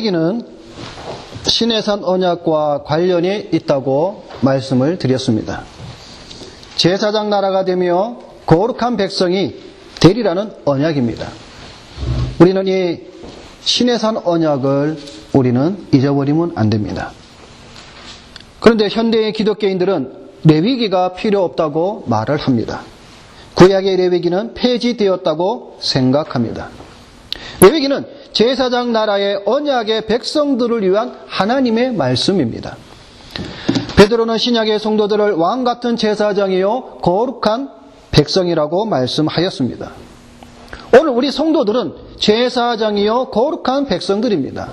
레위기는 시내산 언약과 관련이 있다고 말씀을 드렸습니다. 제사장 나라가 되며 거룩한 백성이 되리라는 언약입니다. 우리는 이 시내산 언약을 우리는 잊어버리면 안 됩니다. 그런데 현대의 기독교인들은 레위기가 필요 없다고 말을 합니다. 구약의 레위기는 폐지되었다고 생각합니다. 레위기는 제사장 나라의 언약의 백성들을 위한 하나님의 말씀입니다. 베드로는 신약의 성도들을 왕같은 제사장이요 거룩한 백성이라고 말씀하였습니다. 오늘 우리 성도들은 제사장이요 거룩한 백성들입니다.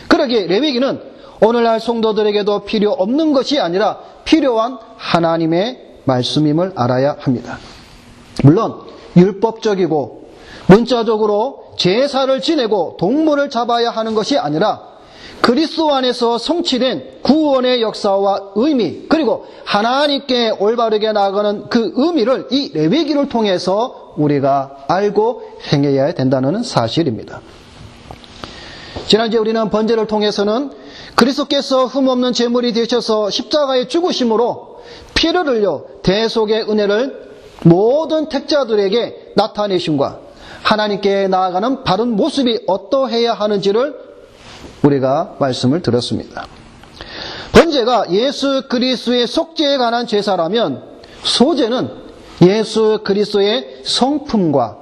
그러기에 레위기는 오늘날 성도들에게도 필요 없는 것이 아니라 필요한 하나님의 말씀임을 알아야 합니다. 물론 율법적이고 문자적으로 제사를 지내고 동물을 잡아야 하는 것이 아니라 그리스도 안에서 성취된 구원의 역사와 의미, 그리고 하나님께 올바르게 나아가는 그 의미를 이 레위기를 통해서 우리가 알고 행해야 된다는 사실입니다. 지난주에 우리는 번제를 통해서는 그리스도께서 흠없는 제물이 되셔서 십자가의 죽으심으로 피를 흘려 대속의 은혜를 모든 택자들에게 나타내심과 하나님께 나아가는 바른 모습이 어떠해야 하는지를 우리가 말씀을 들었습니다. 번제가 예수 그리스도의 속죄에 관한 제사라면 소제는 예수 그리스도의 성품과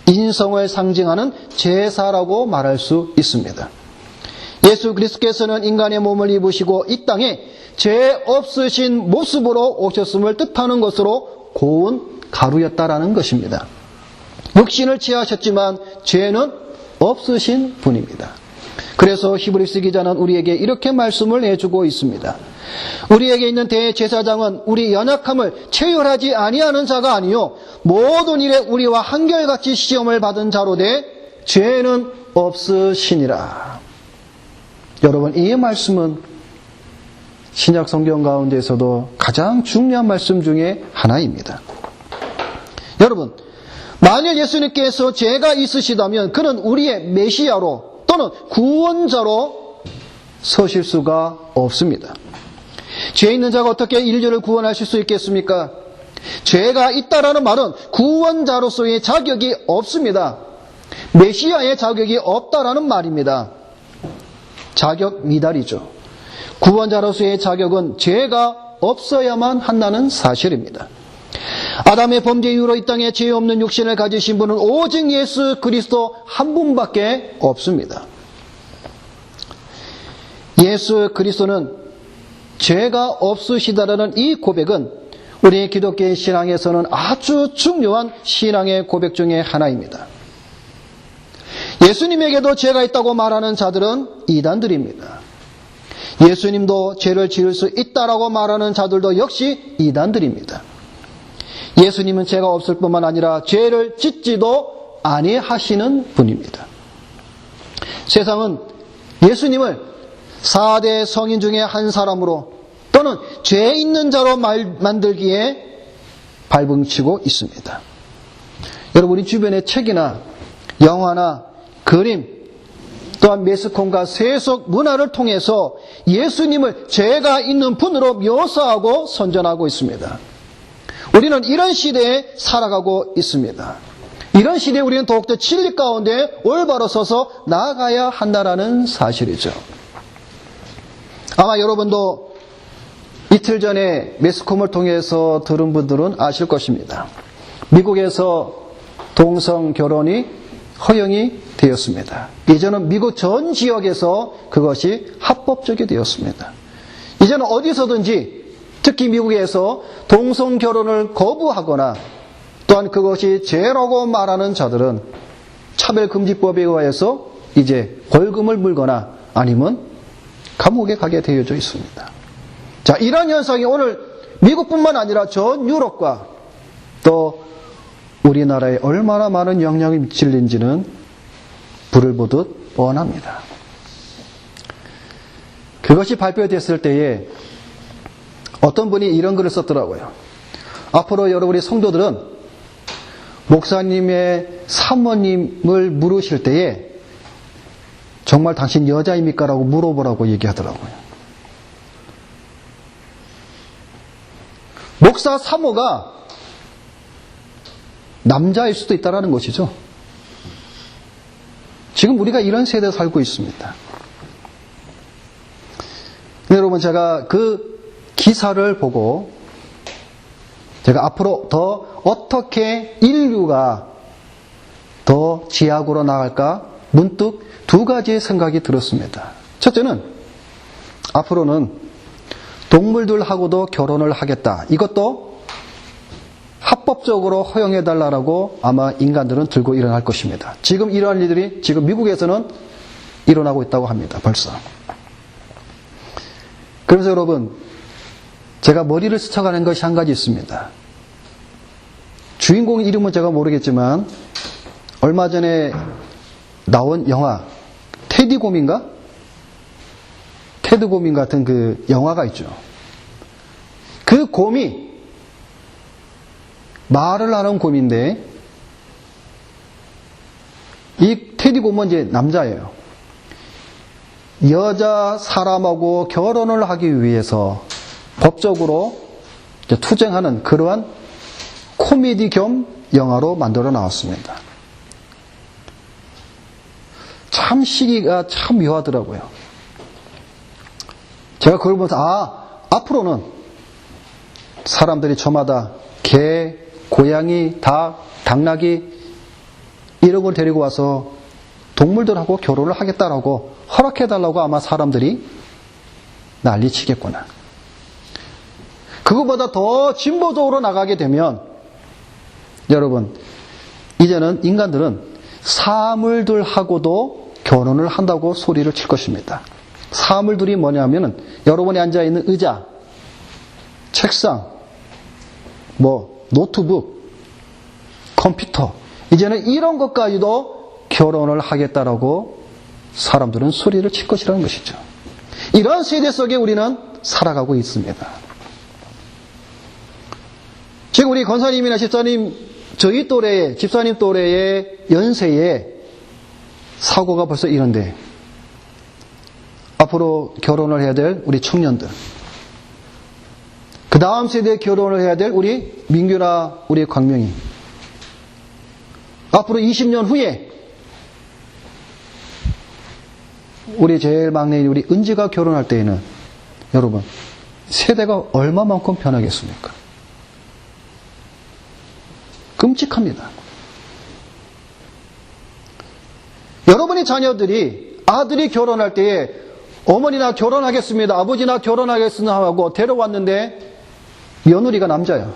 인성을 상징하는 제사라고 말할 수 있습니다. 예수 그리스도께서는 인간의 몸을 입으시고 이 땅에 죄 없으신 모습으로 오셨음을 뜻하는 것으로 고운 가루였다라는 것입니다. 육신을 취하셨지만 죄는 없으신 분입니다. 그래서 히브리서 기자는 우리에게 이렇게 말씀을 해주고 있습니다. 우리에게 있는 대제사장은 우리 연약함을 체휼하지 아니하는 자가 아니요 모든 일에 우리와 한결같이 시험을 받은 자로 돼 죄는 없으시니라. 여러분, 이 말씀은 신약 성경 가운데서도 가장 중요한 말씀 중에 하나입니다. 여러분, 만일 예수님께서 죄가 있으시다면 그는 우리의 메시아로 또는 구원자로 서실 수가 없습니다. 죄 있는 자가 어떻게 인류를 구원하실 수 있겠습니까? 죄가 있다라는 말은 구원자로서의 자격이 없습니다. 메시아의 자격이 없다라는 말입니다. 자격 미달이죠. 구원자로서의 자격은 죄가 없어야만 한다는 사실입니다. 아담의 범죄 이후로 이 땅에 죄 없는 육신을 가지신 분은 오직 예수 그리스도 한 분밖에 없습니다. 예수 그리스도는 죄가 없으시다라는 이 고백은 우리 기독교의 신앙에서는 아주 중요한 신앙의 고백 중에 하나입니다. 예수님에게도 죄가 있다고 말하는 자들은 이단들입니다. 예수님도 죄를 지을 수 있다라고 말하는 자들도 역시 이단들입니다. 예수님은 죄가 없을 뿐만 아니라 죄를 짓지도 아니하시는 분입니다. 세상은 예수님을 4대 성인 중에 한 사람으로 또는 죄 있는 자로 만들기에 발버둥치고 있습니다. 여러분, 우리 주변의 책이나 영화나 그림 또한 매스컴과 세속 문화를 통해서 예수님을 죄가 있는 분으로 묘사하고 선전하고 있습니다. 우리는 이런 시대에 살아가고 있습니다. 이런 시대에 우리는 더욱더 진리 가운데 올바로 서서 나아가야 한다는 사실이죠. 아마 여러분도 이틀 전에 매스컴을 통해서 들은 분들은 아실 것입니다. 미국에서 동성 결혼이 허용이 되었습니다. 이제는 미국 전 지역에서 그것이 합법적이 되었습니다. 이제는 어디서든지 특히 미국에서 동성 결혼을 거부하거나 또한 그것이 죄라고 말하는 자들은 차별금지법에 의하여서 이제 벌금을 물거나 아니면 감옥에 가게 되어져 있습니다. 자, 이런 현상이 오늘 미국뿐만 아니라 전 유럽과 또 우리나라에 얼마나 많은 영향을 미칠는지는 불을 보듯 뻔합니다. 그것이 발표됐을 때에 어떤 분이 이런 글을 썼더라고요. 앞으로 여러분의 성도들은 목사님의 사모님을 물으실 때에 정말 당신 여자입니까? 라고 물어보라고 얘기하더라고요. 목사 사모가 남자일 수도 있다는 것이죠. 지금 우리가 이런 세대에 살고 있습니다. 여러분, 제가 그 기사를 보고 제가 앞으로 더 어떻게 인류가 더 지향으로 나갈까 문득 두 가지의 생각이 들었습니다. 첫째는 앞으로는 동물들하고도 결혼을 하겠다. 이것도 합법적으로 허용해달라고 아마 인간들은 들고 일어날 것입니다. 지금 이러한 일들이 지금 미국에서는 일어나고 있다고 합니다. 벌써. 그래서 여러분, 제가 머리를 스쳐가는 것이 한 가지 있습니다. 주인공 이름은 제가 모르겠지만 얼마 전에 나온 영화 테디 곰인가? 테드 곰인 같은 그 영화가 있죠. 그 곰이 말을 하는 곰인데 이 테디 곰은 이제 남자예요. 여자 사람하고 결혼을 하기 위해서 법적으로 투쟁하는 그러한 코미디 겸 영화로 만들어 나왔습니다. 참 시기가 참 묘하더라고요. 제가 그걸 보면서 앞으로는 사람들이 저마다 개, 고양이, 닭, 당나귀 이런 걸 데리고 와서 동물들하고 결혼을 하겠다라고 허락해달라고 아마 사람들이 난리치겠구나. 그거보다 더 진보적으로 나가게 되면 여러분, 이제는 인간들은 사물들하고도 결혼을 한다고 소리를 칠 것입니다. 사물들이 뭐냐면은 여러분이 앉아있는 의자, 책상, 노트북, 컴퓨터, 이제는 이런 것까지도 결혼을 하겠다라고 사람들은 소리를 칠 것이라는 것이죠. 이런 세대 속에 우리는 살아가고 있습니다. 지금 우리 권사님이나 집사님, 저희 또래의, 집사님 또래의 연세에 사고가 벌써 이런데, 앞으로 결혼을 해야 될 우리 청년들, 그 다음 세대에 결혼을 해야 될 우리 민규나 우리 광명이, 앞으로 20년 후에 우리 제일 막내인 우리 은지가 결혼할 때에는 여러분, 세대가 얼마만큼 변하겠습니까? 끔찍합니다. 여러분의 자녀들이, 아들이 결혼할 때에 어머니나 결혼하겠습니다, 아버지나 결혼하겠습니다 하고 데려왔는데 며느리가 남자야.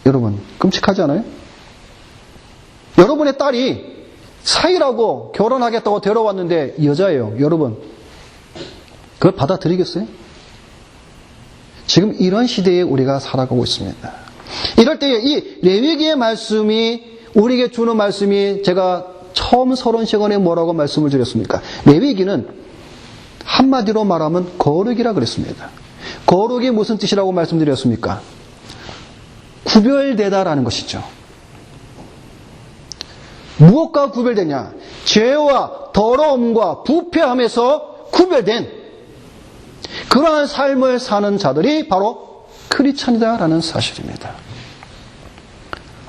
여러분, 끔찍하지 않아요? 여러분의 딸이 사이라고 결혼하겠다고 데려왔는데 여자예요. 여러분, 그걸 받아들이겠어요? 지금 이런 시대에 우리가 살아가고 있습니다. 이럴 때에 이 레위기의 말씀이 우리에게 주는 말씀이, 제가 처음 서론 시간에 뭐라고 말씀을 드렸습니까? 레위기는 한마디로 말하면 거룩이라 그랬습니다. 거룩이 무슨 뜻이라고 말씀드렸습니까? 구별되다라는 것이죠. 무엇과 구별되냐? 죄와 더러움과 부패함에서 구별된 그러한 삶을 사는 자들이 바로 크리스천이다라는 사실입니다.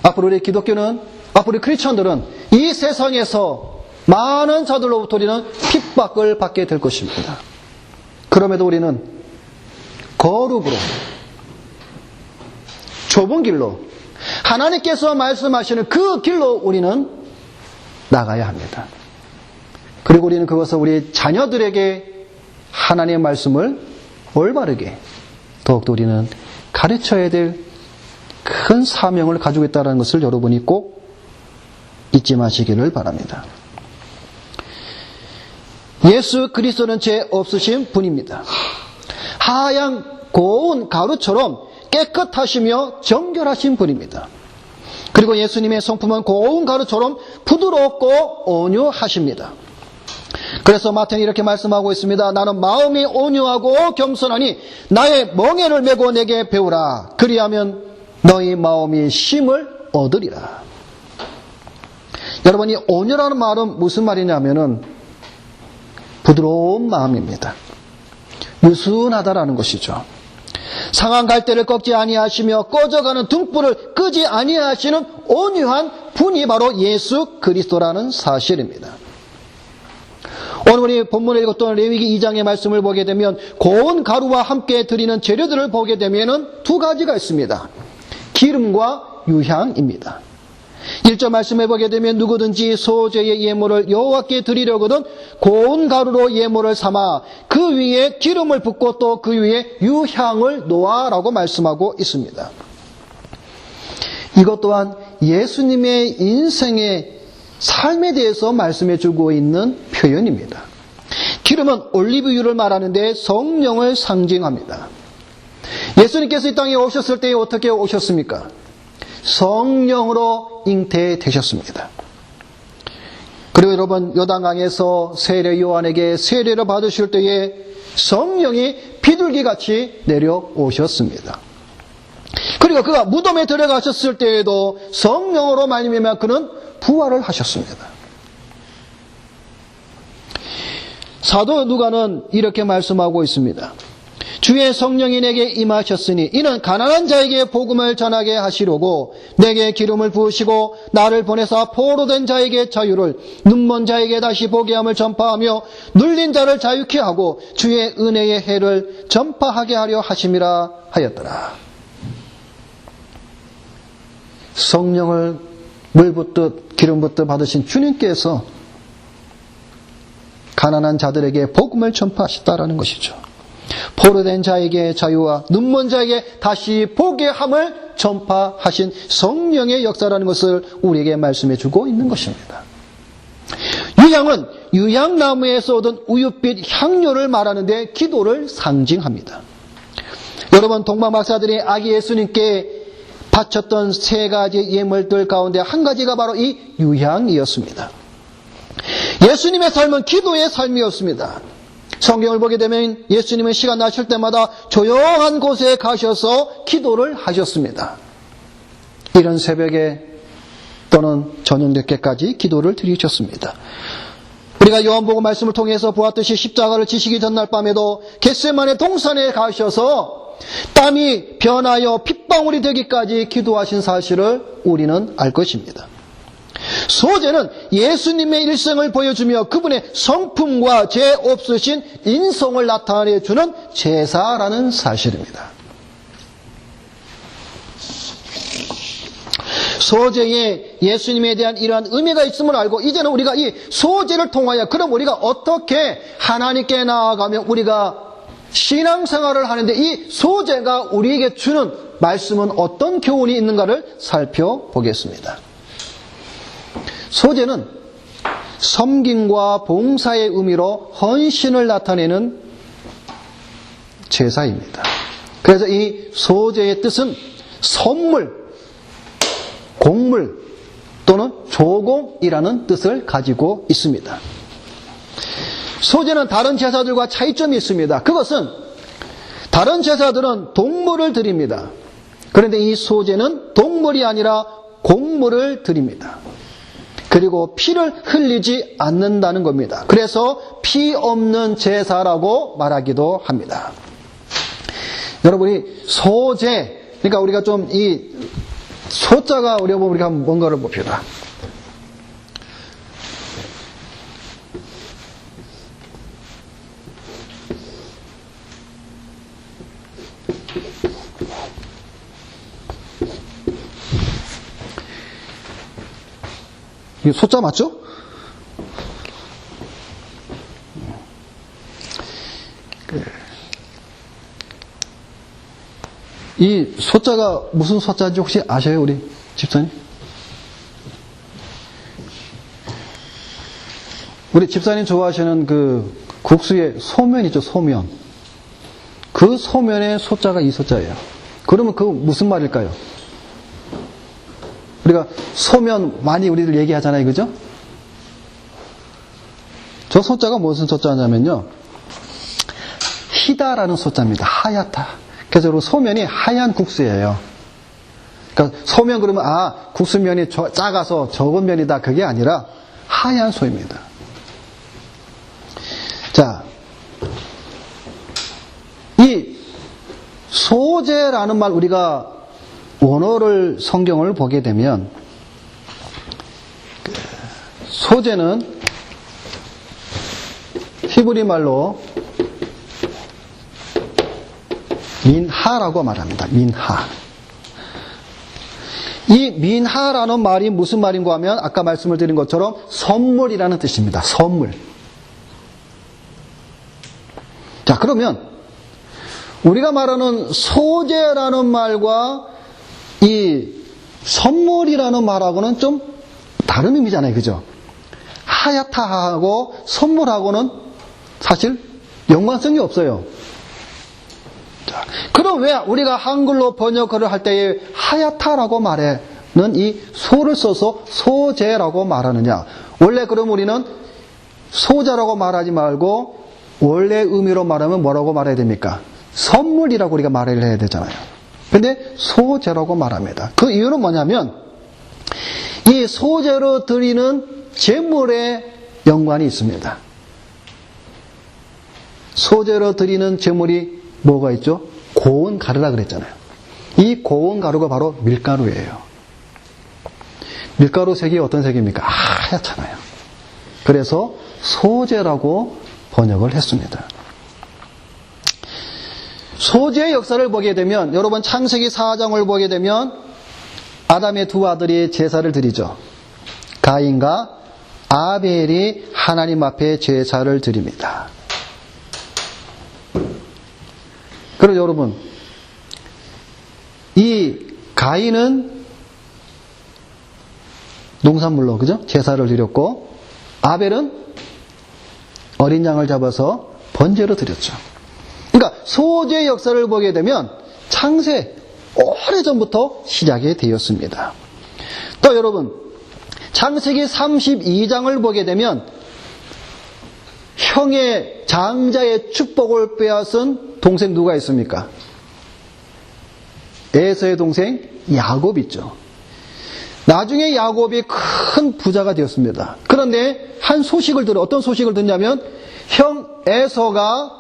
앞으로 우리 기독교는, 앞으로 우리 크리스천들은 이 세상에서 많은 자들로부터 우리는 핍박을 받게 될 것입니다. 그럼에도 우리는 거룩으로, 좁은 길로, 하나님께서 말씀하시는 그 길로 우리는 나가야 합니다. 그리고 우리는 그것을 우리 자녀들에게 하나님의 말씀을 올바르게 더욱더 우리는 가르쳐야 될 큰 사명을 가지고 있다는 것을 여러분이 꼭 잊지 마시기를 바랍니다. 예수 그리스도는 죄 없으신 분입니다. 하얀 고운 가루처럼 깨끗하시며 정결하신 분입니다. 그리고 예수님의 성품은 고운 가루처럼 부드럽고 온유하십니다. 그래서 마태는 이렇게 말씀하고 있습니다. 나는 마음이 온유하고 겸손하니 나의 멍에를 메고 내게 배우라. 그리하면 너희 마음이 쉼을 얻으리라. 여러분, 이 온유라는 말은 무슨 말이냐면은 부드러운 마음입니다. 유순하다라는 것이죠. 상한 갈대를 꺾지 아니하시며 꺼져가는 등불을 끄지 아니하시는 온유한 분이 바로 예수 그리스도라는 사실입니다. 오늘 우리 본문에 읽었던 레위기 2장의 말씀을 보게 되면 고운 가루와 함께 드리는 재료들을 보게 되면 두 가지가 있습니다. 기름과 유향입니다. 1절 말씀해 보게 되면 누구든지 소제의 예물을 여호와께 드리려거든 고운 가루로 예물을 삼아 그 위에 기름을 붓고 또 그 위에 유향을 놓아라고 말씀하고 있습니다. 이것 또한 예수님의 인생의 삶에 대해서 말씀해 주고 있는 표현입니다. 기름은 올리브유를 말하는데 성령을 상징합니다. 예수님께서 이 땅에 오셨을 때 어떻게 오셨습니까? 성령으로 잉태되셨습니다. 그리고 여러분 요단강에서 세례 요한에게 세례를 받으실 때에 성령이 비둘기같이 내려오셨습니다. 그리고 그가 무덤에 들어가셨을 때에도 성령으로 말미암아 그는 부활을 하셨습니다. 사도 누가는 이렇게 말씀하고 있습니다. 주의 성령이 내게 임하셨으니 이는 가난한 자에게 복음을 전하게 하시려고 내게 기름을 부으시고 나를 보내사 포로된 자에게 자유를 눈먼 자에게 다시 보게 함을 전파하며 눌린 자를 자유케 하고 주의 은혜의 해를 전파하게 하려 하심이라 하였더라. 성령을 물 붓듯 기름 붓듯 받으신 주님께서 가난한 자들에게 복음을 전파하셨다라는 것이죠. 포로된 자에게 자유와 눈먼 자에게 다시 보게 함을 전파하신 성령의 역사라는 것을 우리에게 말씀해 주고 있는 것입니다. 유향은 유향나무에서 얻은 우윳빛 향료를 말하는데 기도를 상징합니다. 여러분 동방박사들이 아기 예수님께 바쳤던 세 가지 예물들 가운데 한 가지가 바로 이 유향이었습니다. 예수님의 삶은 기도의 삶이었습니다. 성경을 보게 되면 예수님은 시간 나실 때마다 조용한 곳에 가셔서 기도를 하셨습니다. 이른 새벽에 또는 저녁 늦게까지 기도를 드리셨습니다. 우리가 요한복음 말씀을 통해서 보았듯이 십자가를 지시기 전날 밤에도 겟세마네 동산에 가셔서 땀이 변하여 핏방울이 되기까지 기도하신 사실을 우리는 알 것입니다. 소제는 예수님의 일생을 보여주며 그분의 성품과 죄 없으신 인성을 나타내주는 제사라는 사실입니다. 소제에 예수님에 대한 이러한 의미가 있음을 알고 이제는 우리가 이 소제를 통하여 그럼 우리가 어떻게 하나님께 나아가며 우리가 신앙생활을 하는데 이 소제가 우리에게 주는 말씀은 어떤 교훈이 있는가를 살펴보겠습니다. 소제는 섬김과 봉사의 의미로 헌신을 나타내는 제사입니다. 그래서 이 소제의 뜻은 선물, 공물 또는 조공이라는 뜻을 가지고 있습니다. 소제는 다른 제사들과 차이점이 있습니다. 그것은 다른 제사들은 동물을 드립니다. 그런데 이 소제는 동물이 아니라 곡물을 드립니다. 그리고 피를 흘리지 않는다는 겁니다. 그래서 피 없는 제사라고 말하기도 합니다. 여러분이 소제, 그러니까 우리가 좀 이 소자가 어려우면 우리가 뭔가를 봅시다. 이게 소자 맞죠? 이 소자가 무슨 소자인지 혹시 아셔요, 우리 집사님? 우리 집사님 좋아하시는 그 국수의 소면 있죠, 소면. 그 소면의 소자가 이 소자예요. 그러면 그 무슨 말일까요? 우리가 소면 많이 우리들 얘기하잖아요, 그죠? 저 소자가 무슨 소자냐면요, 희다라는 소자입니다. 하얗다. 그래서 소면이 하얀 국수예요. 그러니까 소면 그러면 국수면이 작아서 적은 면이다, 그게 아니라 하얀 소입니다. 자, 이 소재라는 말, 우리가 원어를 성경을 보게 되면 소재는 히브리 말로 민하라고 말합니다. 민하. 이 민하라는 말이 무슨 말인가 하면 아까 말씀을 드린 것처럼 선물이라는 뜻입니다. 선물. 자, 그러면 우리가 말하는 소재라는 말과 이 선물이라는 말하고는 좀 다른 의미잖아요. 그죠? 하야타하고 선물하고는 사실 연관성이 없어요. 자, 그럼 왜 우리가 한글로 번역을 할 때에 하야타라고 말하는 이 소를 써서 소재라고 말하느냐? 원래 그럼 우리는 소자라고 말하지 말고 원래 의미로 말하면 뭐라고 말해야 됩니까? 선물이라고 우리가 말을 해야 되잖아요. 근데 소재라고 말합니다. 그 이유는 뭐냐면 이 소재로 드리는 제물에 연관이 있습니다. 소재로 드리는 제물이 뭐가 있죠? 고운 가루라 그랬잖아요. 이 고운 가루가 바로 밀가루예요. 밀가루 색이 어떤 색입니까? 하얗잖아요. 그래서 소재라고 번역을 했습니다. 소재의 역사를 보게 되면 여러분 창세기 4장을 보게 되면 아담의 두 아들이 제사를 드리죠. 가인과 아벨이 하나님 앞에 제사를 드립니다. 그리고 여러분 이 가인은 농산물로 그죠? 제사를 드렸고 아벨은 어린 양을 잡아서 번제로 드렸죠. 그러니까 소재의 역사를 보게 되면 창세 오래전부터 시작이 되었습니다. 또 여러분 창세기 32장을 보게 되면 형의 장자의 축복을 빼앗은 동생 누가 있습니까? 에서의 동생 야곱 있죠. 나중에 야곱이 큰 부자가 되었습니다. 그런데 한 소식을 들어 어떤 소식을 듣냐면 형 에서가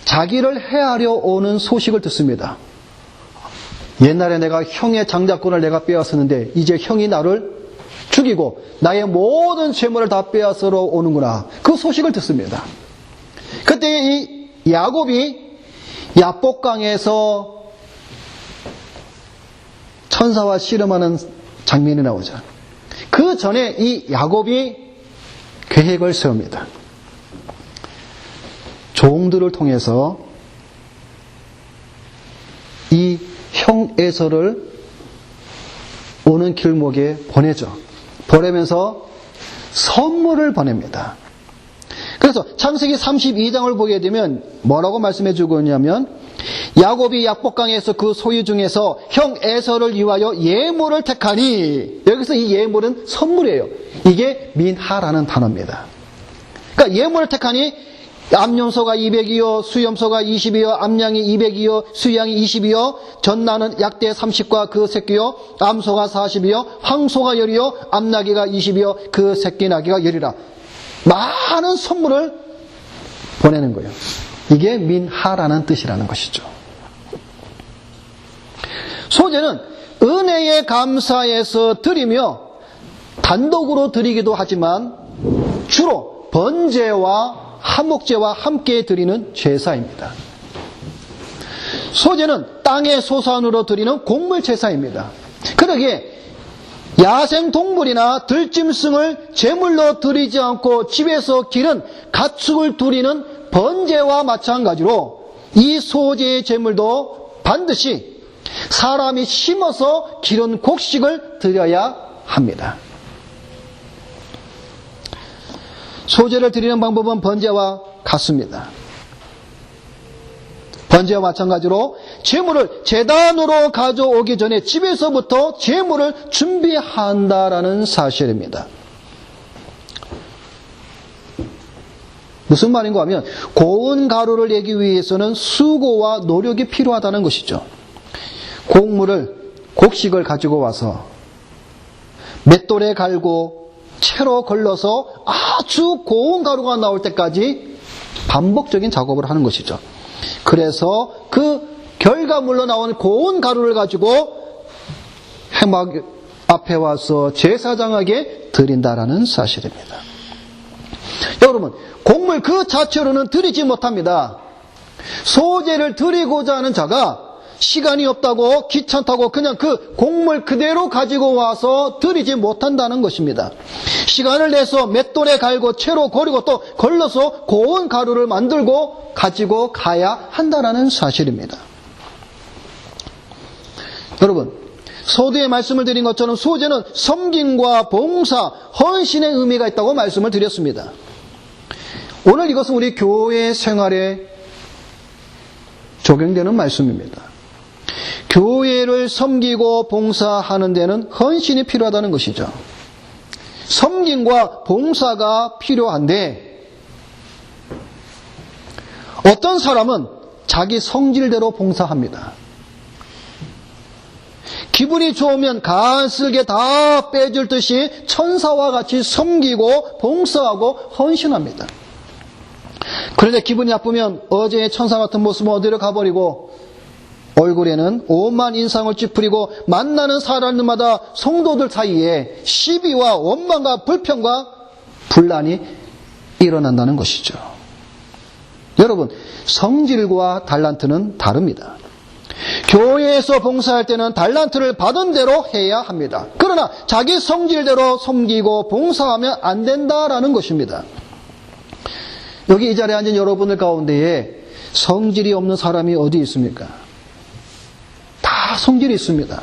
자기를 해하려 오는 소식을 듣습니다. 옛날에 내가 형의 장자권을 내가 빼앗았는데 이제 형이 나를 죽이고 나의 모든 재물을 다 빼앗으러 오는구나. 그 소식을 듣습니다. 그때 이 야곱이 야복강에서 천사와 씨름하는 장면이 나오죠. 그 전에 이 야곱이 계획을 세웁니다. 종들을 통해서 이 형 에서를 오는 길목에 보내죠. 보내면서 선물을 보냅니다. 그래서 창세기 32장을 보게 되면 뭐라고 말씀해 주고 있냐면 야곱이 약복강에서 그 소유 중에서 형 에서를 위하여 예물을 택하니 여기서 이 예물은 선물이에요. 이게 민하라는 단어입니다. 그러니까 예물을 택하니 암염소가 200이요 수염소가 20이요 암양이 200이요 수양이 20이요 전나는 약대 30과 그 새끼요 암소가 40이요 황소가 10이요 암나귀가 20이요 그 새끼 나귀가 10이라 많은 선물을 보내는 거예요. 이게 민하라는 뜻이라는 것이죠. 소재는 은혜에 감사해서 드리며 단독으로 드리기도 하지만 주로 번제와 한목제와 함께 드리는 제사입니다. 소재는 땅의 소산으로 드리는 곡물 제사입니다. 그러기에 야생동물이나 들짐승을 제물로 드리지 않고 집에서 기른 가축을 드리는 번제와 마찬가지로 이 소재의 제물도 반드시 사람이 심어서 기른 곡식을 드려야 합니다. 소재를 드리는 방법은 번제와 같습니다. 번제와 마찬가지로 제물을 제단으로 가져오기 전에 집에서부터 제물을 준비한다라는 사실입니다. 무슨 말인가 하면 고운 가루를 내기 위해서는 수고와 노력이 필요하다는 것이죠. 곡식을 가지고 와서 맷돌에 갈고 채로 걸러서 아주 고운 가루가 나올 때까지 반복적인 작업을 하는 것이죠. 그래서 그 결과물로 나온 고운 가루를 가지고 회막 앞에 와서 제사장에게 드린다라는 사실입니다. 여러분, 곡물 그 자체로는 드리지 못합니다. 소제를 드리고자 하는 자가 시간이 없다고 귀찮다고 그냥 그 곡물 그대로 가지고 와서 드리지 못한다는 것입니다. 시간을 내서 맷돌에 갈고 채로 고리고 또 걸러서 고운 가루를 만들고 가지고 가야 한다는 사실입니다. 여러분, 서두에 말씀을 드린 것처럼 소제는 섬김과 봉사, 헌신의 의미가 있다고 말씀을 드렸습니다. 오늘 이것은 우리 교회 생활에 적용되는 말씀입니다. 교회를 섬기고 봉사하는 데는 헌신이 필요하다는 것이죠. 섬김과 봉사가 필요한데 어떤 사람은 자기 성질대로 봉사합니다. 기분이 좋으면 간슬게 다 빼줄 듯이 천사와 같이 섬기고 봉사하고 헌신합니다. 그런데 기분이 나쁘면 어제의 천사 같은 모습은 어디로 가버리고 얼굴에는 오만 인상을 찌푸리고 만나는 사람들마다 성도들 사이에 시비와 원망과 불평과 분란이 일어난다는 것이죠. 여러분, 성질과 달란트는 다릅니다. 교회에서 봉사할 때는 달란트를 받은 대로 해야 합니다. 그러나 자기 성질대로 섬기고 봉사하면 안 된다라는 것입니다. 여기 이 자리에 앉은 여러분들 가운데에 성질이 없는 사람이 어디 있습니까? 다 성질이 있습니다.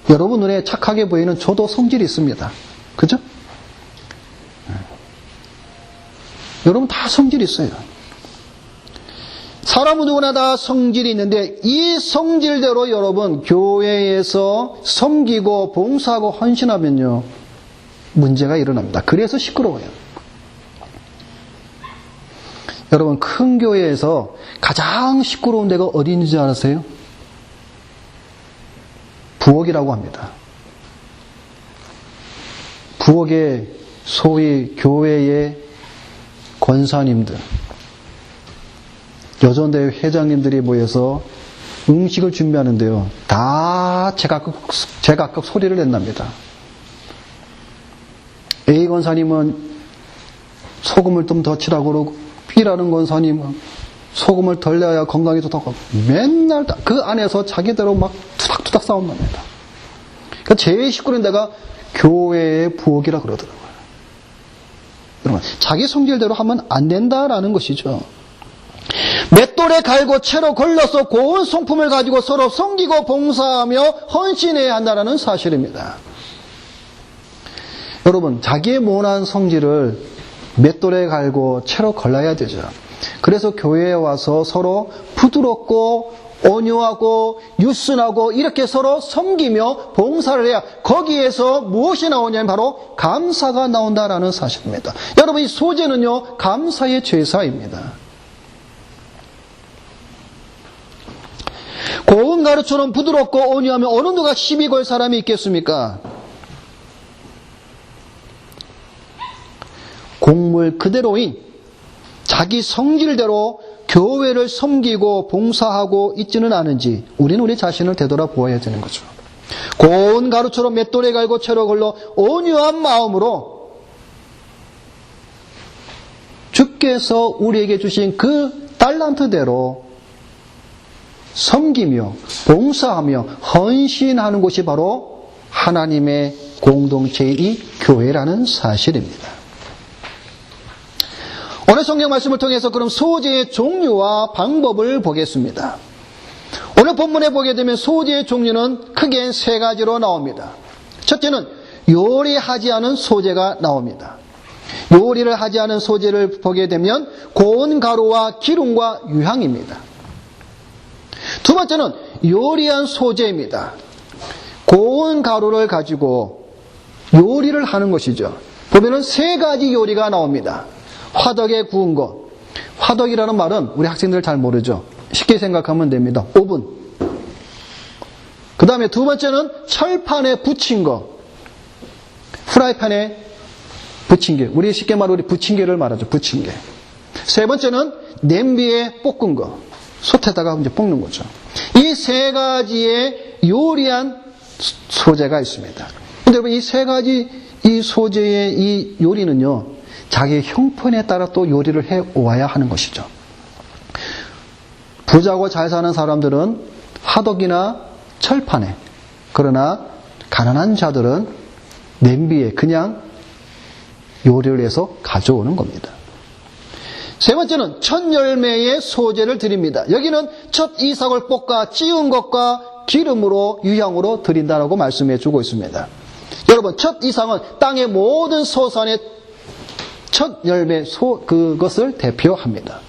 여러분 눈에 착하게 보이는 저도 성질이 있습니다. 그죠? 여러분 다 성질이 있어요. 사람은 누구나 다 성질이 있는데 이 성질대로 여러분 교회에서 섬기고 봉사하고 헌신하면요 문제가 일어납니다. 그래서 시끄러워요. 여러분 큰 교회에서 가장 시끄러운 데가 어디 있는지 아세요? 부엌이라고 합니다. 부엌에 소위 교회의 권사님들, 여전대회 회장님들이 모여서 음식을 준비하는데요. 다 제각각 소리를 낸답니다. A 권사님은 소금을 좀 더 치라고 그러고 B라는 권사님은 소금을 덜 내야 건강에 좋다고 맨날 그 안에서 자기대로 막 투닥투닥 싸운답니다. 그러니까 제일 시끄러운 데가 교회의 부엌이라 그러더라고요. 여러분, 자기 성질대로 하면 안 된다라는 것이죠. 맷돌에 갈고 채로 걸러서 고운 성품을 가지고 서로 섬기고 봉사하며 헌신해야 한다는 사실입니다. 여러분, 자기의 모난 성질을 맷돌에 갈고 채로 걸러야 되죠. 그래서 교회에 와서 서로 부드럽고 온유하고 유순하고 이렇게 서로 섬기며 봉사를 해야 거기에서 무엇이 나오냐면 바로 감사가 나온다라는 사실입니다. 여러분, 이 소제는요 감사의 제사입니다. 고운 가루처럼 부드럽고 온유하면 어느 누가 시비 걸 사람이 있겠습니까? 곡물 그대로인 자기 성질대로 교회를 섬기고 봉사하고 있지는 않은지 우리는 우리 자신을 되돌아보아야 되는 거죠. 고운 가루처럼 맷돌에 갈고 채로 걸러 온유한 마음으로 주께서 우리에게 주신 그 달란트대로 섬기며 봉사하며 헌신하는 곳이 바로 하나님의 공동체의 교회라는 사실입니다. 오늘 성경 말씀을 통해서 그럼 소제의 종류와 방법을 보겠습니다. 오늘 본문에 보게 되면 소제의 종류는 크게 세 가지로 나옵니다. 첫째는 요리하지 않은 소제가 나옵니다. 요리를 하지 않은 소제를 보게 되면 고운 가루와 기름과 유향입니다. 두 번째는 요리한 소제입니다. 고운 가루를 가지고 요리를 하는 것이죠. 보면은 세 가지 요리가 나옵니다. 화덕에 구운 것. 화덕이라는 말은 우리 학생들 잘 모르죠. 쉽게 생각하면 됩니다. 오븐. 그 다음에 두 번째는 철판에 부친 것. 프라이팬에 부침개. 우리 쉽게 말하면 우리 부침개를 말하죠. 부침개. 세 번째는 냄비에 볶은 거. 솥에다가 이제 볶는 거죠. 이 세 가지의 요리한 소재가 있습니다. 근데 여러분, 이 세 가지 이 소재의 이 요리는요, 자기의 형편에 따라 또 요리를 해 오아야 하는 것이죠. 부자고 잘 사는 사람들은 화덕이나 철판에, 그러나 가난한 자들은 냄비에 그냥 요리를 해서 가져오는 겁니다. 세 번째는 첫 열매의 소재를 드립니다. 여기는 첫 이삭을 볶아 찌운 것과 기름으로 유향으로 드린다라고 말씀해 주고 있습니다. 여러분, 첫 이삭은 땅의 모든 소산의 첫 열매 그것을 대표합니다.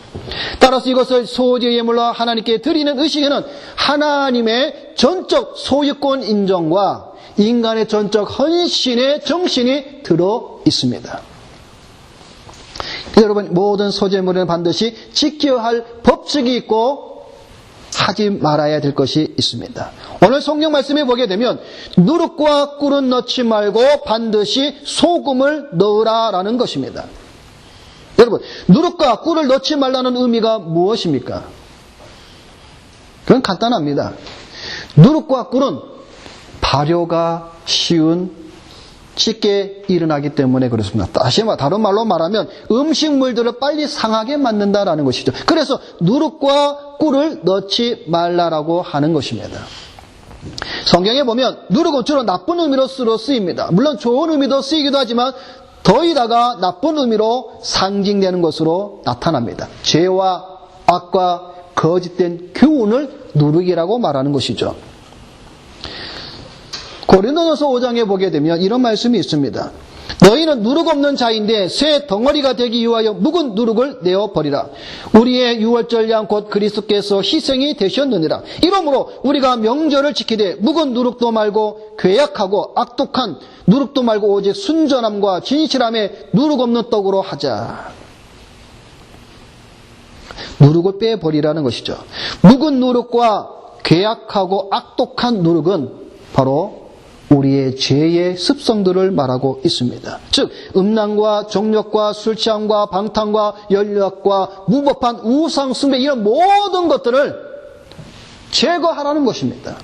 따라서 이것을 소재 예물로 하나님께 드리는 의식에는 하나님의 전적 소유권 인정과 인간의 전적 헌신의 정신이 들어 있습니다. 여러분, 모든 소재물에는 반드시 지켜야 할 법칙이 있고 하지 말아야 될 것이 있습니다. 오늘 성경 말씀에 보게 되면 누룩과 꿀은 넣지 말고 반드시 소금을 넣으라라는 것입니다. 여러분, 누룩과 꿀을 넣지 말라는 의미가 무엇입니까? 그건 간단합니다. 누룩과 꿀은 발효가 쉬운 쉽게 일어나기 때문에 그렇습니다. 다른 말로 말하면 음식물들을 빨리 상하게 만든다라는 것이죠. 그래서 누룩과 꿀을 넣지 말라라고 하는 것입니다. 성경에 보면 누룩은 주로 나쁜 의미로 쓰입니다. 물론 좋은 의미도 쓰이기도 하지만 더위다가 나쁜 의미로 상징되는 것으로 나타납니다. 죄와 악과 거짓된 교훈을 누룩이라고 말하는 것이죠. 고린도전서 5장에 보게 되면 이런 말씀이 있습니다. 너희는 누룩 없는 자인데 새 덩어리가 되기 위하여 묵은 누룩을 내어버리라. 우리의 유월절 양 곧 그리스도께서 희생이 되셨느니라. 이러므로 우리가 명절을 지키되 묵은 누룩도 말고 괴약하고 악독한 누룩도 말고 오직 순전함과 진실함에 누룩 없는 떡으로 하자. 누룩을 빼버리라는 것이죠. 묵은 누룩과 괴약하고 악독한 누룩은 바로 우리의 죄의 습성들을 말하고 있습니다. 즉 음란과 정욕과 술취함과 방탕과 연락과 무법한 우상 숭배 이런 모든 것들을 제거하라는 것입니다.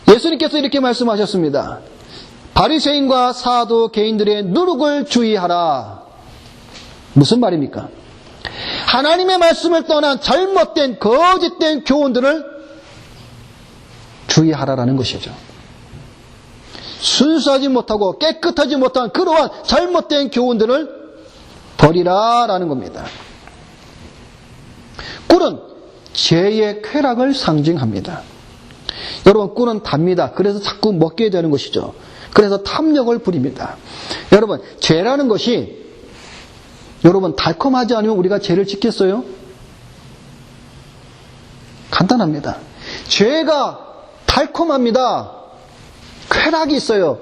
예수님께서 이렇게 말씀하셨습니다. 바리새인과 사두개인들의 누룩을 주의하라. 무슨 말입니까? 하나님의 말씀을 떠난 잘못된 거짓된 교훈들을 주의하라라는 것이죠. 순수하지 못하고 깨끗하지 못한 그러한 잘못된 교훈들을 버리라라는 겁니다. 꿀은 죄의 쾌락을 상징합니다. 여러분, 꿀은 답니다. 그래서 자꾸 먹게 되는 것이죠. 그래서 탐욕을 부립니다. 여러분, 죄라는 것이 여러분 달콤하지 않으면 우리가 죄를 짓겠어요? 간단합니다. 죄가 달콤합니다. 쾌락이 있어요.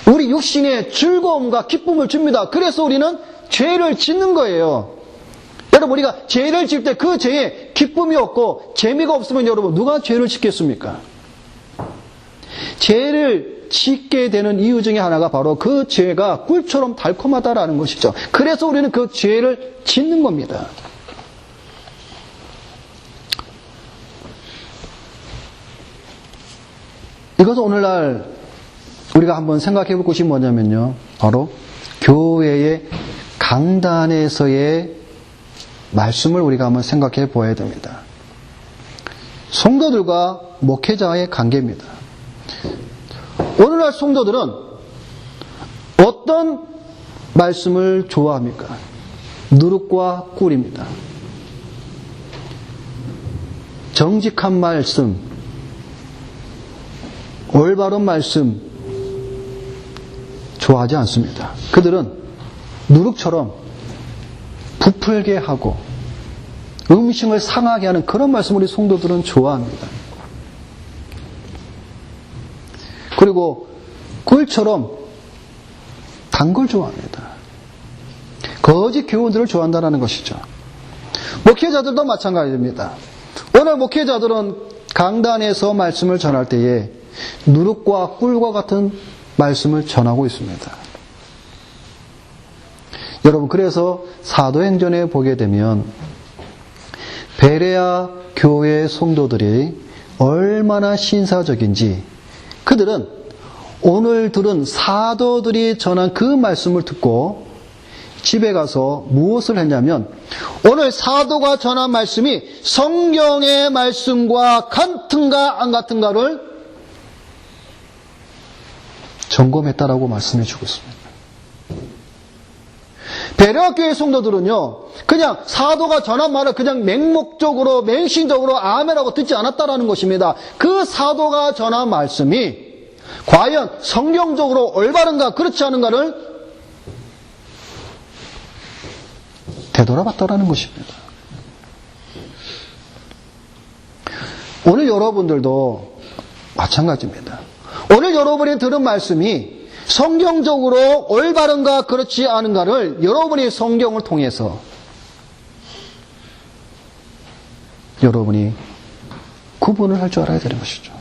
우리 육신에 즐거움과 기쁨을 줍니다. 그래서 우리는 죄를 짓는 거예요. 여러분, 우리가 죄를 질 때 그 죄에 기쁨이 없고 재미가 없으면 여러분 누가 죄를 짓겠습니까? 죄를 짓게 되는 이유 중에 하나가 바로 그 죄가 꿀처럼 달콤하다라는 것이죠. 그래서 우리는 그 죄를 짓는 겁니다. 이것은 오늘날 우리가 한번 생각해 볼 것이 뭐냐면요. 바로 교회의 강단에서의 말씀을 우리가 한번 생각해 보아야 됩니다. 성도들과 목회자의 관계입니다. 오늘날 성도들은 어떤 말씀을 좋아합니까? 누룩과 꿀입니다. 정직한 말씀, 올바른 말씀 좋아하지 않습니다. 그들은 누룩처럼 부풀게 하고 음식을 상하게 하는 그런 말씀을 우리 성도들은 좋아합니다. 그리고 꿀처럼 단 걸 좋아합니다. 거짓 교훈들을 좋아한다는 것이죠. 목회자들도 마찬가지입니다. 오늘 목회자들은 강단에서 말씀을 전할 때에 누룩과 꿀과 같은 말씀을 전하고 있습니다. 여러분, 그래서 사도행전에 보게 되면 베레아 교회 성도들이 얼마나 신사적인지, 그들은 오늘 들은 사도들이 전한 그 말씀을 듣고 집에 가서 무엇을 했냐면, 오늘 사도가 전한 말씀이 성경의 말씀과 같은가 안 같은가를 점검했다라고 말씀해 주고 있습니다. 베레아 교회 성도들은요, 그냥 사도가 전한 말을 그냥 맹목적으로, 맹신적으로 아멘하고 듣지 않았다라는 것입니다. 그 사도가 전한 말씀이 과연 성경적으로 올바른가 그렇지 않은가를 되돌아봤다라는 것입니다. 오늘 여러분들도 마찬가지입니다. 오늘 여러분이 들은 말씀이 성경적으로 올바른가 그렇지 않은가를 여러분이 성경을 통해서 여러분이 구분을 할 줄 알아야 되는 것이죠.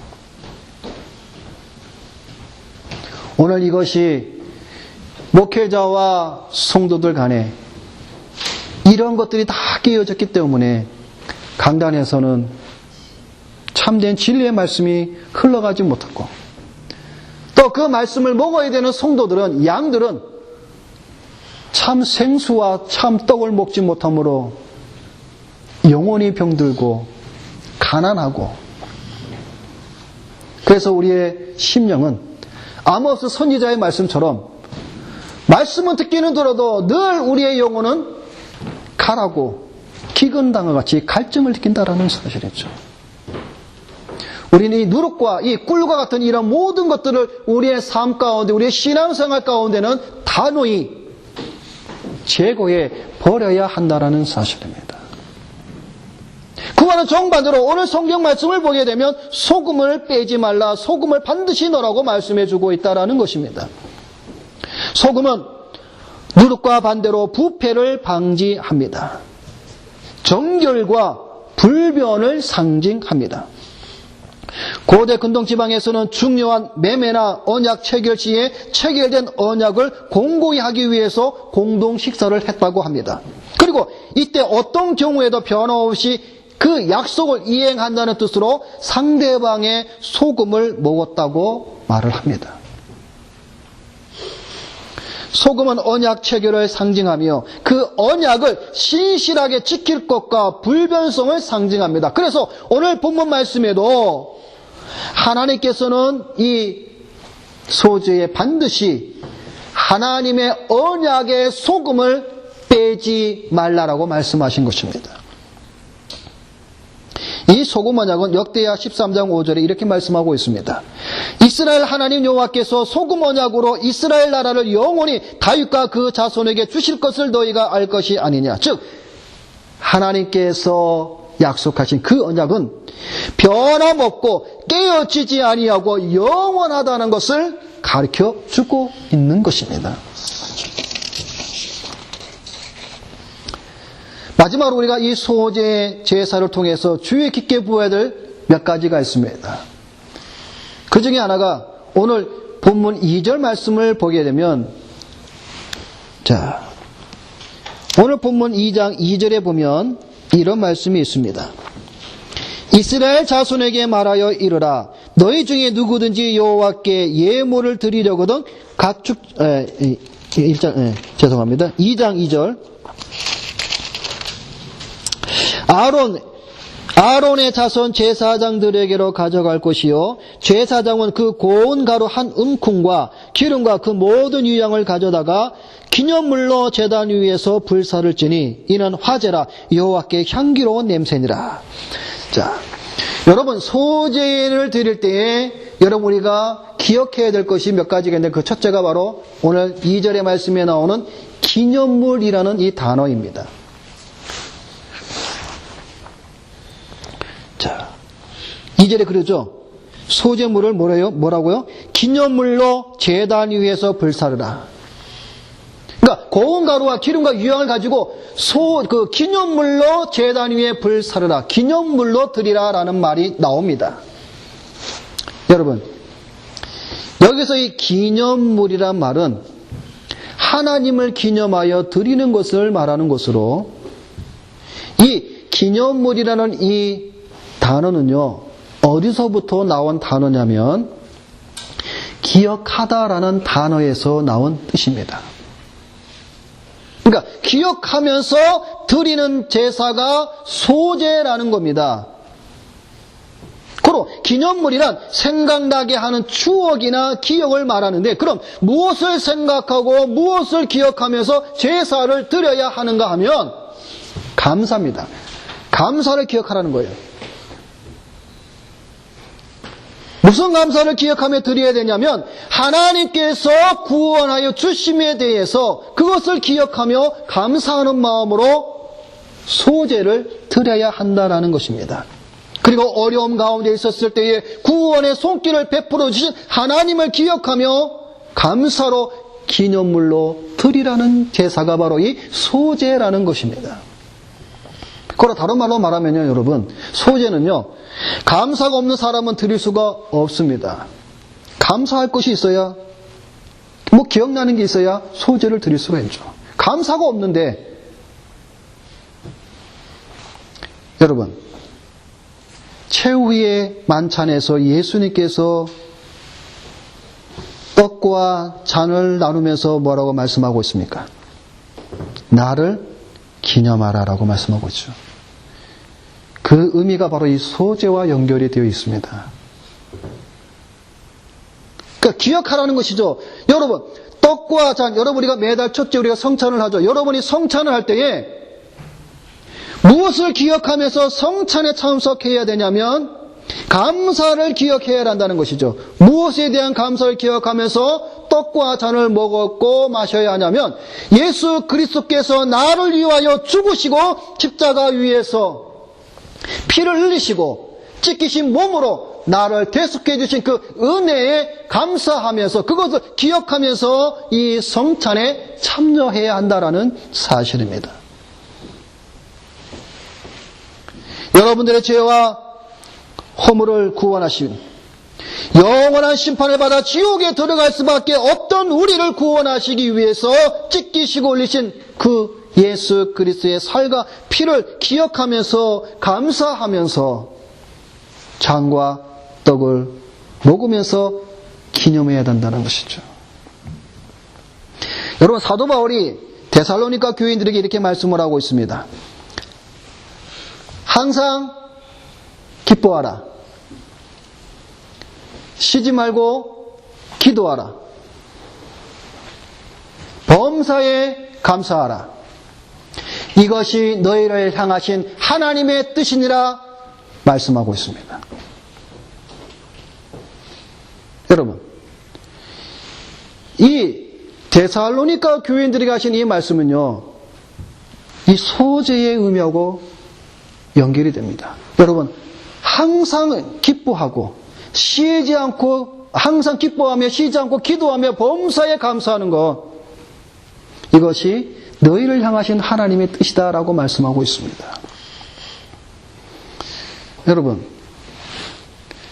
오늘 이것이 목회자와 성도들 간에 이런 것들이 다 끼어졌기 때문에 강단에서는 참된 진리의 말씀이 흘러가지 못하고, 또 그 말씀을 먹어야 되는 성도들은, 양들은 참 생수와 참 떡을 먹지 못하므로 영혼이 병들고 가난하고, 그래서 우리의 심령은 아모스 선지자의 말씀처럼 말씀은 듣기는 들어도 늘 우리의 영혼은 가라고 기근당과 같이 갈증을 느낀다라는 사실이죠. 우리는 이 누룩과 이 꿀과 같은 이런 모든 것들을 우리의 삶 가운데, 우리의 신앙생활 가운데는 단호히 제거해 버려야 한다라는 사실입니다. 그와는 정반대로 오늘 성경 말씀을 보게 되면 소금을 빼지 말라, 소금을 반드시 넣으라고 말씀해 주고 있다라는 것입니다. 소금은 누룩과 반대로 부패를 방지합니다. 정결과 불변을 상징합니다. 고대 근동지방에서는 중요한 매매나 언약 체결 시에 체결된 언약을 공고히 하기 위해서 공동 식사를 했다고 합니다. 그리고 이때 어떤 경우에도 변함없이 그 약속을 이행한다는 뜻으로 상대방의 소금을 먹었다고 말을 합니다. 소금은 언약 체결을 상징하며 그 언약을 신실하게 지킬 것과 불변성을 상징합니다. 그래서 오늘 본문 말씀에도 하나님께서는 이 소재에 반드시 하나님의 언약의 소금을 빼지 말라라고 말씀하신 것입니다. 이 소금 언약은 역대하 13장 5절에 이렇게 말씀하고 있습니다. 이스라엘 하나님 여호와께서 소금 언약으로 이스라엘 나라를 영원히 다윗과 그 자손에게 주실 것을 너희가 알 것이 아니냐. 즉 하나님께서 약속하신 그 언약은 변함없고 깨어지지 아니하고 영원하다는 것을 가르쳐 주고 있는 것입니다. 마지막으로 우리가 이 소제 제사를 통해서 주의 깊게 부어야 될 몇 가지가 있습니다. 그 중에 하나가 오늘 본문 2절 말씀을 보게 되면, 자, 오늘 본문 2장 2절에 보면 이런 말씀이 있습니다. 이스라엘 자손에게 말하여 이르라. 너희 중에 누구든지 여호와께 예물을 드리려거든 가축 2장 2절. 아론의 자손 제사장들에게로 가져갈 것이요, 제사장은 그 고운 가루 한 움큼과 기름과 그 모든 유향을 가져다가 기념물로 제단 위에서 불사를 지니 이는 화제라, 여호와께 향기로운 냄새니라. 자, 여러분, 소제를 드릴 때에 여러분 우리가 기억해야 될 것이 몇 가지가 있는데, 그 첫째가 바로 오늘 2절의 말씀에 나오는 기념물이라는 이 단어입니다. 자, 2절에 그러죠. 소제물을 뭐라고요? 기념물로 제단 위에서 불사르라. 그러니까 고운 가루와 기름과 유향을 가지고 그 기념물로 제단 위에 불사르라, 기념물로 드리라라는 말이 나옵니다. 여러분, 여기서 이 기념물이란 말은 하나님을 기념하여 드리는 것을 말하는 것으로, 이 기념물이라는 이 단어는요, 어디서부터 나온 단어냐면 기억하다라는 단어에서 나온 뜻입니다. 그러니까 기억하면서 드리는 제사가 소제라는 겁니다. 그럼 기념물이란 생각나게 하는 추억이나 기억을 말하는데, 그럼 무엇을 생각하고 무엇을 기억하면서 제사를 드려야 하는가 하면 감사입니다. 감사를 기억하라는 거예요. 무슨 감사를 기억하며 드려야 되냐면 하나님께서 구원하여 주심에 대해서 그것을 기억하며 감사하는 마음으로 소제를 드려야 한다는 것입니다. 그리고 어려움 가운데 있었을 때에 구원의 손길을 베풀어 주신 하나님을 기억하며 감사로 기념물로 드리라는 제사가 바로 이 소제라는 것입니다. 그러나 다른 말로 말하면요, 여러분, 소제는요, 감사가 없는 사람은 드릴 수가 없습니다. 감사할 것이 있어야, 기억나는 게 있어야 소제를 드릴 수가 있죠. 감사가 없는데, 여러분, 최후의 만찬에서 예수님께서 떡과 잔을 나누면서 뭐라고 말씀하고 있습니까? 나를 기념하라라고 말씀하고 있죠. 그 의미가 바로 이 소제와 연결이 되어 있습니다. 그러니까 기억하라는 것이죠. 여러분, 떡과 잔, 여러분 우리가 매달 첫째 우리가 성찬을 하죠. 여러분이 성찬을 할 때에 무엇을 기억하면서 성찬에 참석해야 되냐면 감사를 기억해야 한다는 것이죠. 무엇에 대한 감사를 기억하면서 떡과 잔을 먹었고 마셔야 하냐면 예수 그리스도께서 나를 위하여 죽으시고 십자가 위에서 피를 흘리시고 찢기신 몸으로 나를 대속해 주신 그 은혜에 감사하면서 그것을 기억하면서 이 성찬에 참여해야 한다는 사실입니다. 여러분들의 죄와 허물을 구원하신 영원한 심판을 받아 지옥에 들어갈 수밖에 없던 우리를 구원하시기 위해서 찢기시고 올리신 그 예수 그리스도의 살과 피를 기억하면서 감사하면서 잔과 떡을 먹으면서 기념해야 된다는 것이죠. 여러분, 사도 바울이 데살로니가 교인들에게 이렇게 말씀을 하고 있습니다. 항상 기뻐하라. 쉬지 말고 기도하라. 범사에 감사하라. 이것이 너희를 향하신 하나님의 뜻이니라 말씀하고 있습니다. 여러분, 이 데살로니가 교인들이 하신 이 말씀은요, 이 소제의 의미하고 연결이 됩니다. 여러분, 항상 기뻐하고 쉬지 않고 항상 기뻐하며 쉬지 않고 기도하며 범사에 감사하는 것, 이것이 너희를 향하신 하나님의 뜻이다라고 말씀하고 있습니다. 여러분,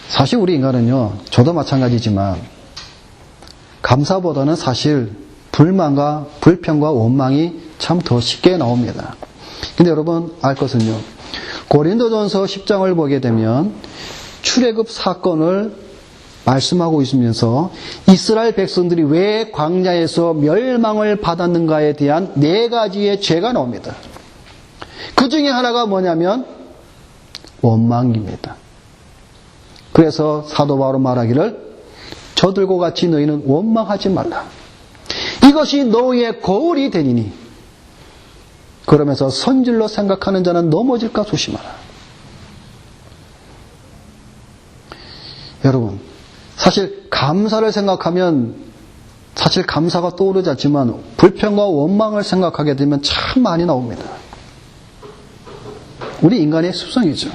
사실 우리 인간은요, 저도 마찬가지지만 감사보다는 사실 불만과 불평과 원망이 참 더 쉽게 나옵니다. 근데 여러분 알 것은요, 고린도전서 10장을 보게 되면 출애굽 사건을 말씀하고 있으면서 이스라엘 백성들이 왜 광야에서 멸망을 받았는가에 대한 4가지의 죄가 나옵니다. 그 중에 하나가 뭐냐면 원망입니다. 그래서 사도 바울은 말하기를 저들과 같이 너희는 원망하지 말라. 이것이 너희의 거울이 되니니 그러면서 선질로 생각하는 자는 넘어질까 조심하라. 여러분, 사실 감사를 생각하면 사실 감사가 떠오르지 않지만 불평과 원망을 생각하게 되면 참 많이 나옵니다. 우리 인간의 습성이죠.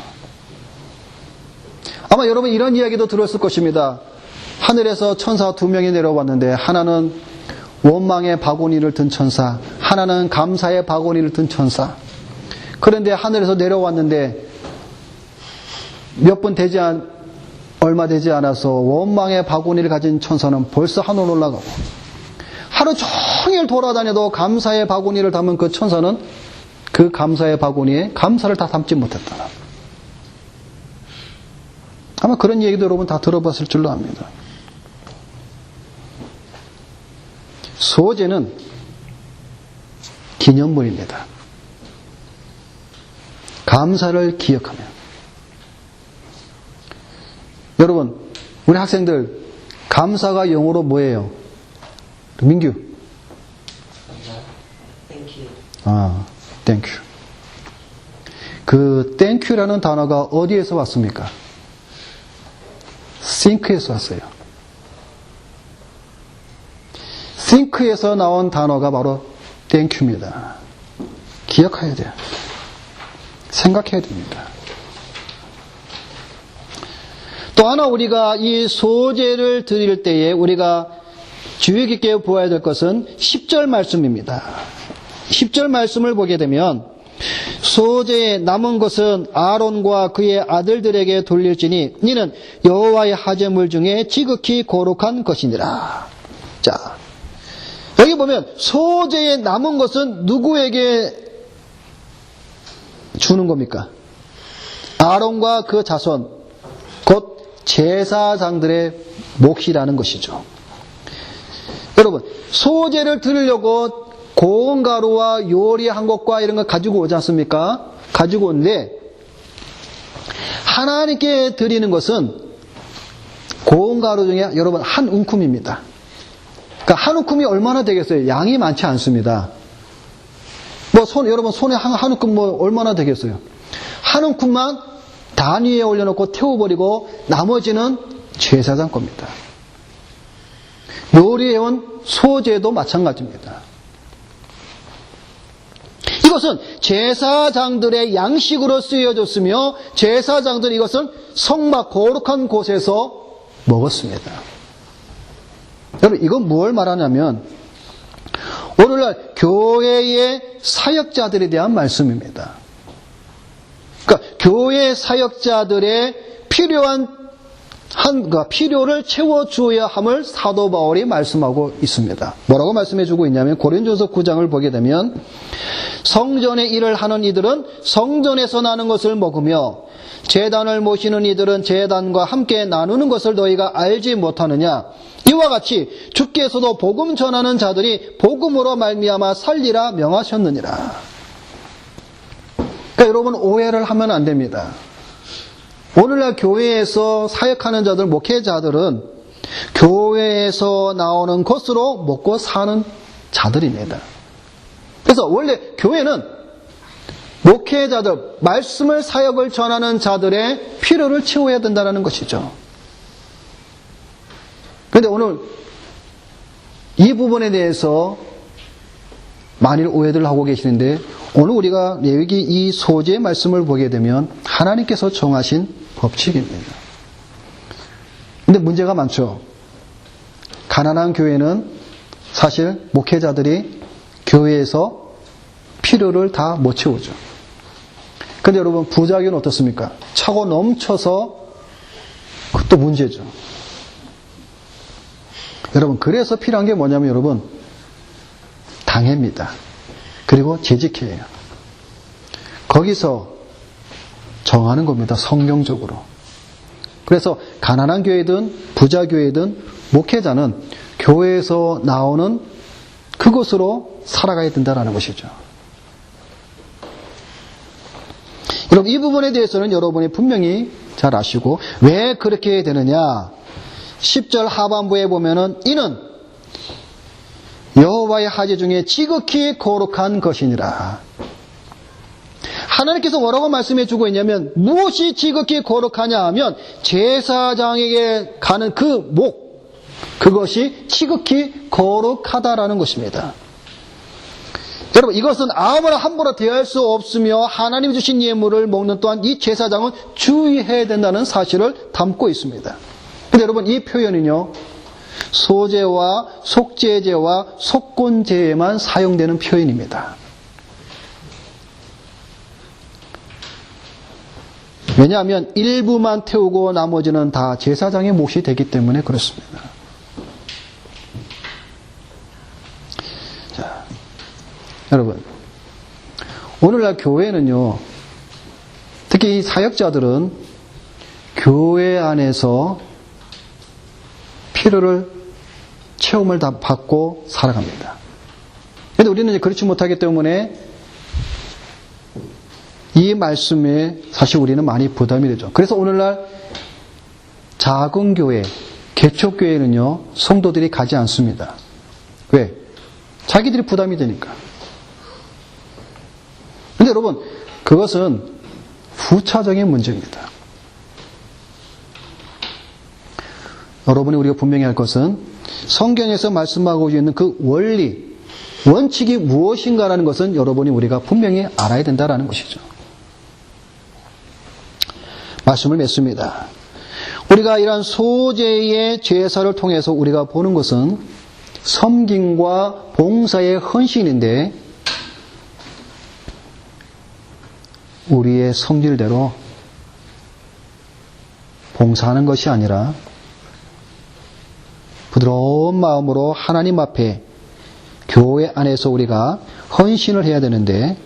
아마 여러분 이런 이야기도 들었을 것입니다. 하늘에서 천사 2명이 내려왔는데 하나는 원망의 바구니를 든 천사, 하나는 감사의 바구니를 든 천사. 그런데 하늘에서 내려왔는데 몇 분 얼마 되지 않아서 원망의 바구니를 가진 천사는 벌써 하늘 올라가고 하루 종일 돌아다녀도 감사의 바구니를 담은 그 천사는 그 감사의 바구니에 감사를 다 담지 못했다. 아마 그런 얘기도 여러분 다 들어봤을 줄로 압니다. 소재는 기념물입니다. 감사를 기억하면. 여러분, 우리 학생들, 감사가 영어로 뭐예요? 민규. 땡큐. 그 땡큐라는 단어가 어디에서 왔습니까? think에서 왔어요. think에서 나온 단어가 바로 땡큐입니다. 기억해야 돼요. 생각해야 됩니다. 또 하나 우리가 이 소재를 드릴 때에 우리가 주의 깊게 보아야 될 것은 10절 말씀입니다. 10절 말씀을 보게 되면 소재에 남은 것은 아론과 그의 아들들에게 돌릴지니 이는 여호와의 하제물 중에 지극히 거룩한 것이니라. 자, 여기 보면 소재에 남은 것은 누구에게 주는 겁니까? 아론과 그 자손, 곧 제사장들의 몫이라는 것이죠. 여러분, 소재를 드리려고 고운 가루와 요리한 것과 이런 걸 가지고 오지 않습니까? 가지고 오는데 하나님께 드리는 것은 고운 가루 중에 여러분 한 움큼입니다. 그러니까 한 움큼이 얼마나 되겠어요? 양이 많지 않습니다. 여러분 손에 한 움큼 얼마나 되겠어요? 한 움큼만 단 위에 올려놓고 태워버리고 나머지는 제사장 겁니다. 요리해온 소재도 마찬가지입니다. 이것은 제사장들의 양식으로 쓰여졌으며 제사장들이 이것을 성막 거룩한 곳에서 먹었습니다. 여러분, 이건 뭘 말하냐면 오늘날 교회의 사역자들에 대한 말씀입니다. 그러니까 교회 사역자들의 필요를 채워주어야 함을 사도 바울이 말씀하고 있습니다. 뭐라고 말씀해주고 있냐면 고린도서 9장을 보게 되면 성전의 일을 하는 이들은 성전에서 나는 것을 먹으며 제단을 모시는 이들은 제단과 함께 나누는 것을 너희가 알지 못하느냐. 이와 같이 주께서도 복음 전하는 자들이 복음으로 말미암아 살리라 명하셨느니라. 그러니까 여러분 오해를 하면 안 됩니다. 오늘날 교회에서 사역하는 자들, 목회자들은 교회에서 나오는 것으로 먹고 사는 자들입니다. 그래서 원래 교회는 목회자들, 말씀을 사역을 전하는 자들의 필요를 채워야 된다는 것이죠. 그런데 오늘 이 부분에 대해서 만일 오해를 하고 계시는데 오늘 우리가 레위기 이 소재의 말씀을 보게 되면 하나님께서 정하신 법칙입니다. 근데 문제가 많죠. 가난한 교회는 사실 목회자들이 교회에서 필요를 다 못 채우죠. 근데 여러분 부자 교회는 어떻습니까? 차고 넘쳐서 그것도 문제죠. 여러분 그래서 필요한 게 뭐냐면 여러분 당회입니다. 그리고 재직회예요. 거기서 정하는 겁니다. 성경적으로. 그래서 가난한 교회든 부자 교회든 목회자는 교회에서 나오는 그것으로 살아가야 된다는 것이죠. 여러분 이 부분에 대해서는 여러분이 분명히 잘 아시고 왜 그렇게 되느냐. 10절 하반부에 보면은 이는 여호와의 하제 중에 지극히 거룩한 것이니라. 하나님께서 뭐라고 말씀해 주고 있냐면 무엇이 지극히 거룩하냐 하면 제사장에게 가는 그 목, 그것이 지극히 거룩하다라는 것입니다. 여러분 이것은 아무나 함부로 대할 수 없으며 하나님이 주신 예물을 먹는 또한 이 제사장은 주의해야 된다는 사실을 담고 있습니다. 근데 여러분 이 표현은요 소제와 속죄제와 속건제에만 사용되는 표현입니다. 왜냐하면 일부만 태우고 나머지는 다 제사장의 몫이 되기 때문에 그렇습니다. 오늘날 교회는요, 특히 이 사역자들은 교회 안에서 필요를, 체험을 다 받고 살아갑니다. 그런데 우리는 이제 그렇지 못하기 때문에 이 말씀에 사실 우리는 많이 부담이 되죠. 그래서 오늘날 작은 교회, 개척교회는요, 성도들이 가지 않습니다. 왜? 자기들이 부담이 되니까. 근데 여러분, 그것은 후차적인 문제입니다. 여러분이 우리가 분명히 할 것은 성경에서 말씀하고 있는 그 원리, 원칙이 무엇인가라는 것은 여러분이 우리가 분명히 알아야 된다는 것이죠. 말씀을 맺습니다. 우리가 이러한 소재의 제사를 통해서 우리가 보는 것은 섬김과 봉사의 헌신인데 우리의 성질대로 봉사하는 것이 아니라 부드러운 마음으로 하나님 앞에 교회 안에서 우리가 헌신을 해야 되는데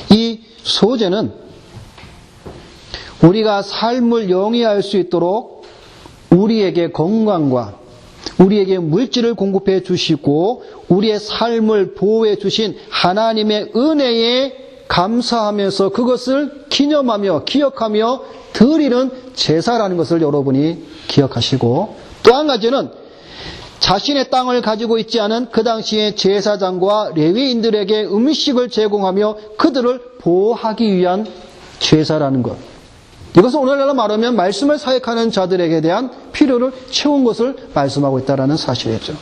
이 소재는 우리가 삶을 영위할 수 있도록 우리에게 건강과 우리에게 물질을 공급해 주시고 우리의 삶을 보호해 주신 하나님의 은혜에 감사하면서 그것을 기념하며 기억하며 드리는 제사라는 것을 여러분이 기억하시고, 또 한 가지는 자신의 땅을 가지고 있지 않은 그 당시의 제사장과 레위인들에게 음식을 제공하며 그들을 보호하기 위한 제사라는 것. 이것은 오늘날로 말하면 말씀을 사역하는 자들에게 대한 필요를 채운 것을 말씀하고 있다는 사실이죠.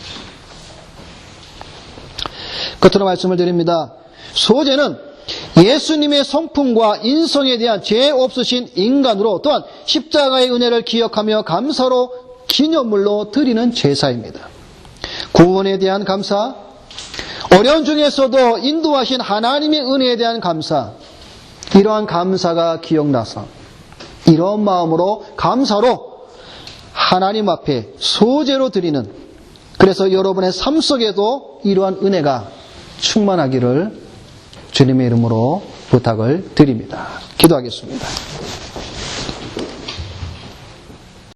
끝으로 말씀을 드립니다. 소재는 예수님의 성품과 인성에 대한 죄 없으신 인간으로, 또한 십자가의 은혜를 기억하며 감사로 기념물로 드리는 제사입니다. 구원에 대한 감사, 어려운 중에서도 인도하신 하나님의 은혜에 대한 감사, 이러한 감사가 기억나서 이런 마음으로 감사로 하나님 앞에 소재로 드리는, 그래서 여러분의 삶 속에도 이러한 은혜가 충만하기를 주님의 이름으로 부탁을 드립니다. 기도하겠습니다.